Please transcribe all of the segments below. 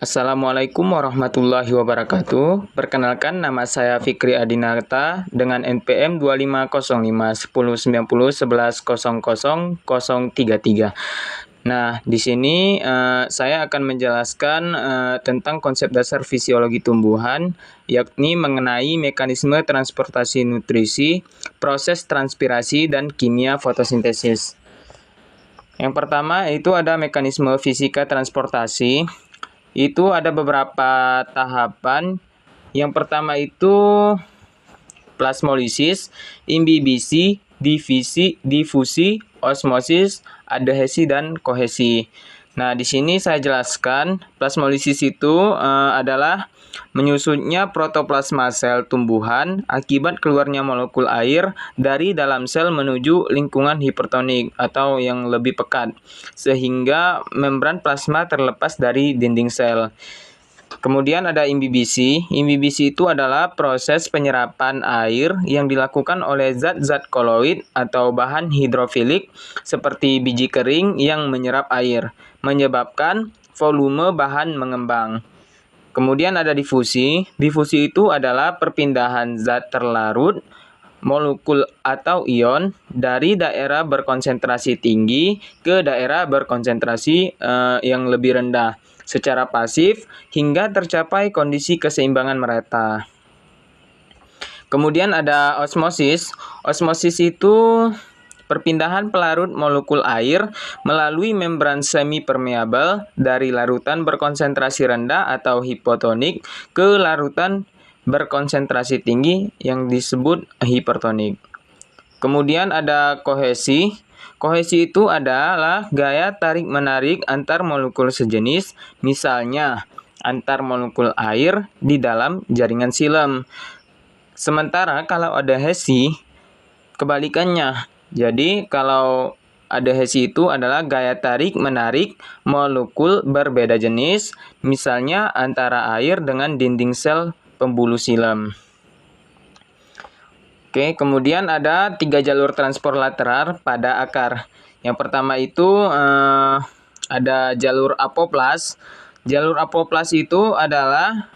Assalamualaikum warahmatullahi wabarakatuh. Perkenalkan, nama saya Fikri Adinata dengan NPM 2505 109011000033. Nah, di sini saya akan menjelaskan tentang konsep dasar fisiologi tumbuhan, yakni mengenai mekanisme transportasi nutrisi, proses transpirasi, dan kimia fotosintesis. Yang pertama itu ada mekanisme fisika transportasi. Itu ada beberapa tahapan. Yang pertama itu plasmolisis, imbibisi, difusi, osmosis, adhesi, dan kohesi. Nah, di sini saya jelaskan plasmolisis itu adalah menyusutnya protoplasma sel tumbuhan akibat keluarnya molekul air dari dalam sel menuju lingkungan hipertonik atau yang lebih pekat, sehingga membran plasma terlepas dari dinding sel. Kemudian ada imbibisi. Imbibisi itu adalah proses penyerapan air yang dilakukan oleh zat-zat koloid atau bahan hidrofilik seperti biji kering yang menyerap air, menyebabkan volume bahan mengembang. Kemudian ada difusi. Difusi itu adalah perpindahan zat terlarut, molekul atau ion dari daerah berkonsentrasi tinggi ke daerah berkonsentrasi yang lebih rendah secara pasif hingga tercapai kondisi keseimbangan merata. Kemudian ada osmosis. Osmosis itu perpindahan pelarut molekul air melalui membran semi-permeabel dari larutan berkonsentrasi rendah atau hipotonik ke larutan berkonsentrasi tinggi yang disebut hipertonik. Kemudian ada kohesi. Kohesi itu adalah gaya tarik-menarik antar molekul sejenis, misalnya antar molekul air di dalam jaringan silem. Sementara kalau adhesi, kebalikannya. Jadi, kalau adhesi itu adalah gaya tarik-menarik molekul berbeda jenis, misalnya antara air dengan dinding sel pembuluh silem. Oke, kemudian ada 3 jalur transport lateral pada akar. Yang pertama itu ada jalur apoplas. Jalur apoplas itu adalah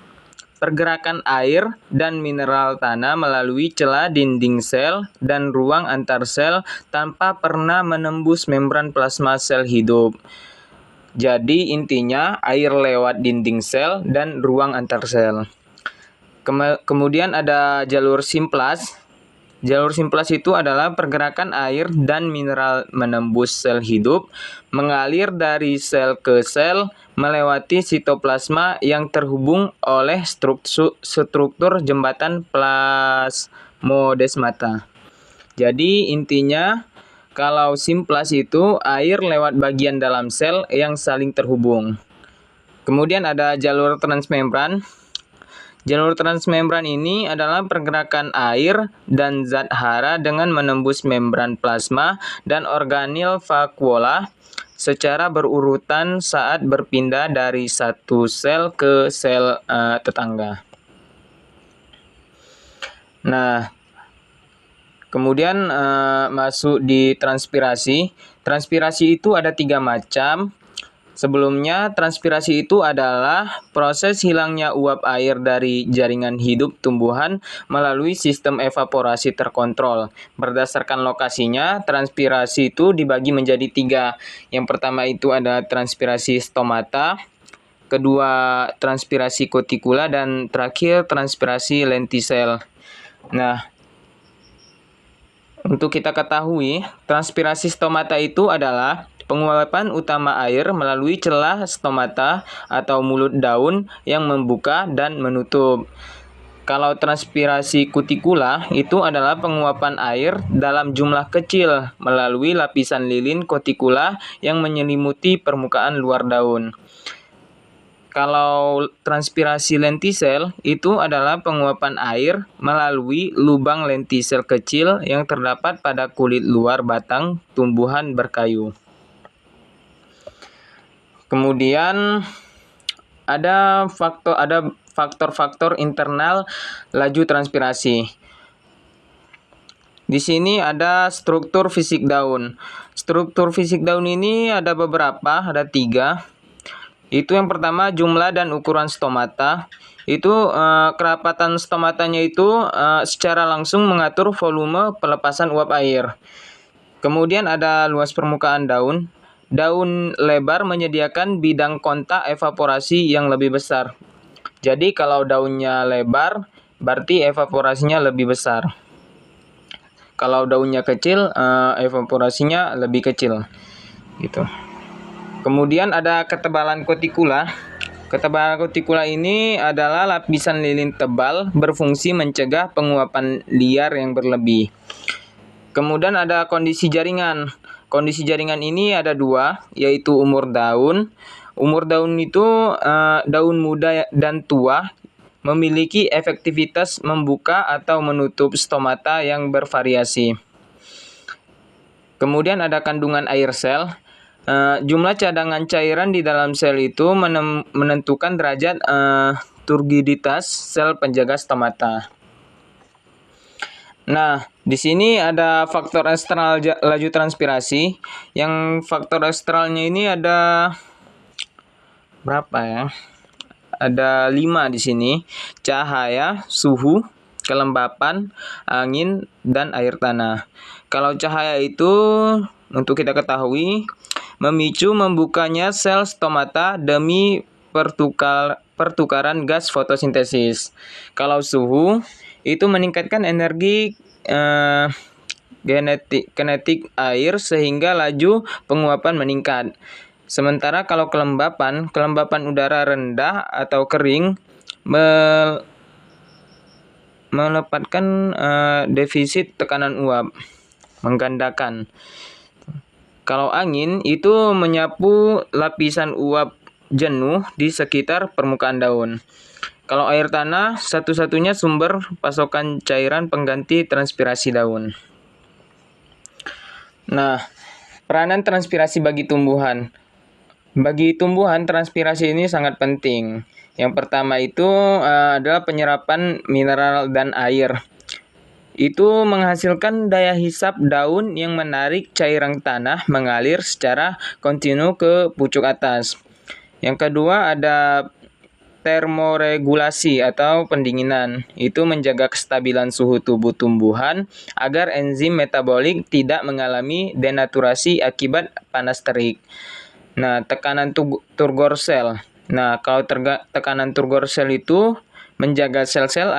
pergerakan air dan mineral tanah melalui celah dinding sel dan ruang antar sel tanpa pernah menembus membran plasma sel hidup. Jadi intinya air lewat dinding sel dan ruang antar sel. Kemudian ada jalur simplas. Jalur simplas itu adalah pergerakan air dan mineral menembus sel hidup, mengalir dari sel ke sel, melewati sitoplasma yang terhubung oleh struktur jembatan plasmodesmata. Jadi intinya kalau simplas itu air lewat bagian dalam sel yang saling terhubung. Kemudian ada jalur transmembran. Jalur transmembran ini adalah pergerakan air dan zat hara dengan menembus membran plasma dan organel vakuola secara berurutan saat berpindah dari satu sel ke sel tetangga. Nah, kemudian masuk di transpirasi. Transpirasi itu ada 3 macam. Sebelumnya, transpirasi itu adalah proses hilangnya uap air dari jaringan hidup tumbuhan melalui sistem evaporasi terkontrol. Berdasarkan lokasinya, transpirasi itu dibagi menjadi 3. Yang pertama itu ada transpirasi stomata, kedua transpirasi kutikula, dan terakhir transpirasi lentisel. Nah, untuk kita ketahui, transpirasi stomata itu adalah penguapan utama air melalui celah stomata atau mulut daun yang membuka dan menutup. Kalau transpirasi kutikula itu adalah penguapan air dalam jumlah kecil melalui lapisan lilin kutikula yang menyelimuti permukaan luar daun. Kalau transpirasi lentisel itu adalah penguapan air melalui lubang lentisel kecil yang terdapat pada kulit luar batang tumbuhan berkayu. Kemudian ada faktor-faktor internal laju transpirasi. Di sini ada struktur fisik daun. Struktur fisik daun ini ada beberapa, ada 3. Itu yang pertama jumlah dan ukuran stomata. Itu kerapatan stomatanya itu secara langsung mengatur volume pelepasan uap air. Kemudian ada luas permukaan daun. Daun lebar menyediakan bidang kontak evaporasi yang lebih besar. Jadi kalau daunnya lebar, berarti evaporasinya lebih besar. Kalau daunnya kecil, evaporasinya lebih kecil. Gitu. Kemudian ada ketebalan kutikula. Ketebalan kutikula ini adalah lapisan lilin tebal berfungsi mencegah penguapan liar yang berlebih. Kemudian ada kondisi jaringan. Kondisi jaringan ini ada dua, yaitu umur daun. Umur daun itu daun muda dan tua memiliki efektivitas membuka atau menutup stomata yang bervariasi. Kemudian ada kandungan air sel. Jumlah cadangan cairan di dalam sel itu menentukan derajat turgiditas sel penjaga stomata. Nah, di sini ada faktor eksternal laju transpirasi. Yang faktor eksternalnya ini ada berapa ya? Ada 5 di sini. Cahaya, suhu, kelembapan, angin, dan air tanah. Kalau cahaya itu untuk kita ketahui memicu membukanya sel stomata demi pertukaran gas fotosintesis. Kalau suhu itu meningkatkan energi kinetik air sehingga laju penguapan meningkat. Sementara kalau kelembapan udara rendah atau kering melepaskan defisit tekanan uap, menggandakan. Kalau angin itu menyapu lapisan uap jenuh di sekitar permukaan daun. Kalau air tanah, satu-satunya sumber pasokan cairan pengganti transpirasi daun. Nah, peranan transpirasi bagi tumbuhan. Bagi tumbuhan, transpirasi ini sangat penting. Yang pertama itu adalah penyerapan mineral dan air. Itu menghasilkan daya hisap daun yang menarik cairan tanah mengalir secara kontinu ke pucuk atas. Yang kedua ada termoregulasi atau pendinginan. Itu menjaga kestabilan suhu tubuh tumbuhan agar enzim metabolik tidak mengalami denaturasi akibat panas terik. Nah, tekanan turgor sel. Nah, kalau tekanan turgor sel itu menjaga sel-sel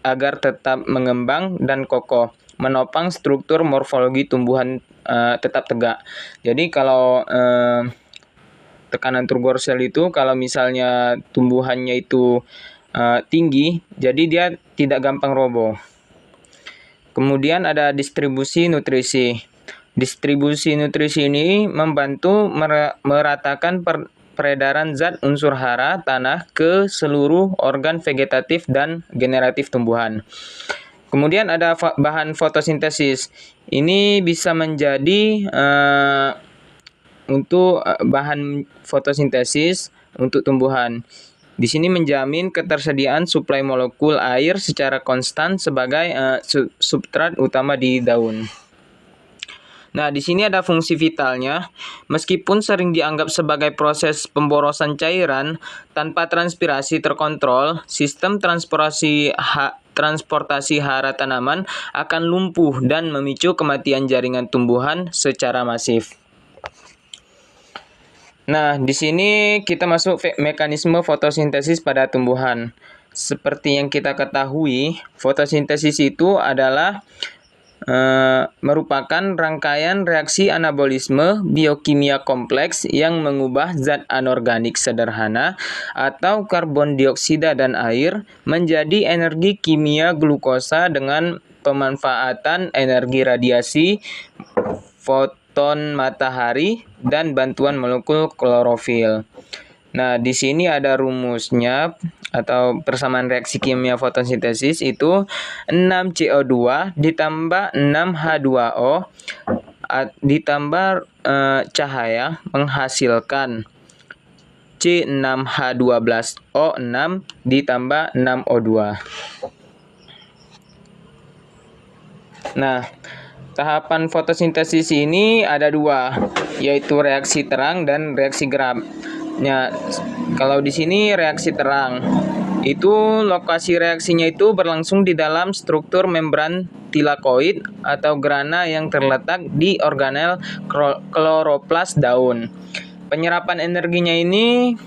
agar tetap mengembang dan kokoh, menopang struktur morfologi tumbuhan tetap tegak. Jadi kalau tekanan turgor sel itu kalau misalnya tumbuhannya itu tinggi, jadi dia tidak gampang roboh. Kemudian ada distribusi nutrisi. Distribusi nutrisi ini membantu meratakan peredaran zat unsur hara tanah ke seluruh organ vegetatif dan generatif tumbuhan. Kemudian ada bahan fotosintesis. Ini bisa menjadi untuk bahan fotosintesis untuk tumbuhan. Di sini menjamin ketersediaan suplai molekul air secara konstan sebagai substrat utama di daun. Nah, di sini ada fungsi vitalnya. Meskipun sering dianggap sebagai proses pemborosan cairan tanpa transpirasi terkontrol, sistem transportasi hara tanaman akan lumpuh dan memicu kematian jaringan tumbuhan secara masif. Nah, di sini kita masuk mekanisme fotosintesis pada tumbuhan. Seperti yang kita ketahui, fotosintesis itu adalah merupakan rangkaian reaksi anabolisme biokimia kompleks yang mengubah zat anorganik sederhana atau karbon dioksida dan air menjadi energi kimia glukosa dengan pemanfaatan energi radiasi, foton matahari, dan bantuan molekul klorofil. Nah, di sini ada rumusnya atau persamaan reaksi kimia fotosintesis itu 6CO2 ditambah 6H2O ditambah cahaya menghasilkan C6H12O6 ditambah 6O2. Nah, tahapan fotosintesis ini ada dua, yaitu reaksi terang dan reaksi gelap. Ya, kalau di sini reaksi terang itu lokasi reaksinya itu berlangsung di dalam struktur membran tilakoid atau grana yang terletak di organel kloroplas daun. Penyerapan energinya ini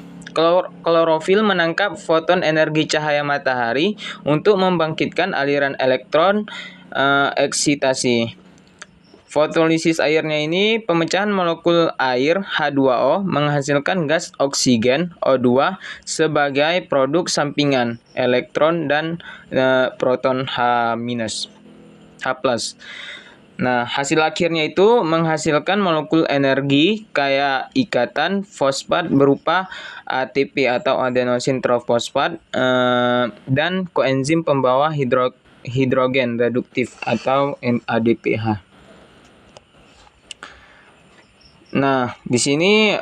klorofil menangkap foton energi cahaya matahari untuk membangkitkan aliran elektron eksitasi. Fotolisis airnya ini pemecahan molekul air H2O menghasilkan gas oksigen O2 sebagai produk sampingan elektron dan proton H-. Nah, hasil akhirnya itu menghasilkan molekul energi kayak ikatan fosfat berupa ATP atau adenosine trifosfat dan koenzim pembawa hidrogen reduktif atau ADPH. Nah, di sini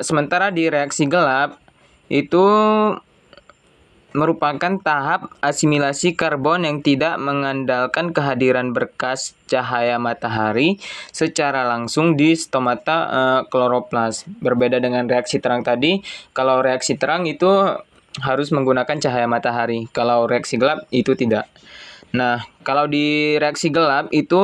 sementara di reaksi gelap itu merupakan tahap asimilasi karbon yang tidak mengandalkan kehadiran berkas cahaya matahari secara langsung di stomata kloroplas. Berbeda dengan reaksi terang tadi, kalau reaksi terang itu harus menggunakan cahaya matahari, kalau reaksi gelap itu tidak. Nah, kalau di reaksi gelap itu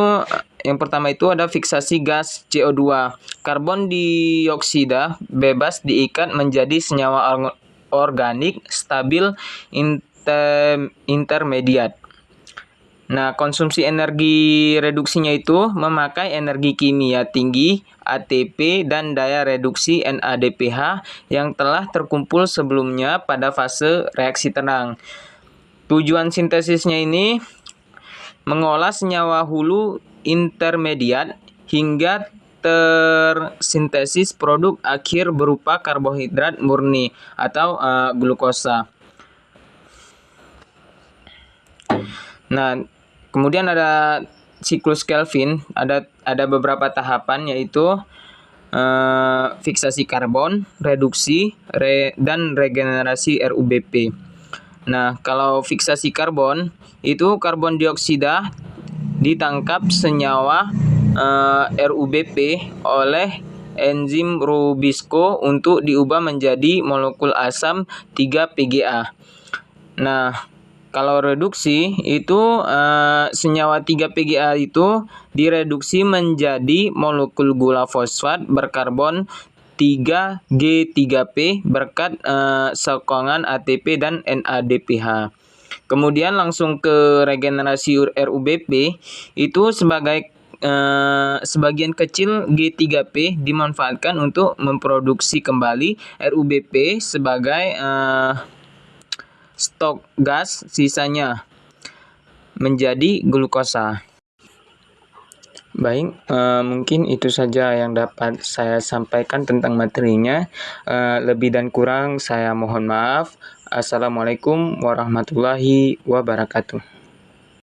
yang pertama itu ada fiksasi gas CO2. Karbon dioksida bebas diikat menjadi senyawa organik stabil intermediat. Nah, konsumsi energi reduksinya itu memakai energi kimia tinggi ATP dan daya reduksi NADPH yang telah terkumpul sebelumnya pada fase reaksi tenang. Tujuan sintesisnya ini mengolah senyawa hulu intermediat hingga tersintesis produk akhir berupa karbohidrat murni atau glukosa. Nah, kemudian ada siklus Kelvin, ada beberapa tahapan yaitu fiksasi karbon, reduksi, dan regenerasi RUBP. Nah, kalau fiksasi karbon itu karbon dioksida ditangkap senyawa RUBP oleh enzim Rubisco untuk diubah menjadi molekul asam 3-PGA. Nah, kalau reduksi itu senyawa 3-PGA itu direduksi menjadi molekul gula fosfat berkarbon 3G3P berkat sokongan ATP dan NADPH. Kemudian langsung ke regenerasi RUBP itu sebagian kecil G3P dimanfaatkan untuk memproduksi kembali RUBP sebagai stok gas, sisanya menjadi glukosa. Baik, mungkin itu saja yang dapat saya sampaikan tentang materinya. Lebih dan kurang saya mohon maaf. Assalamualaikum warahmatullahi wabarakatuh.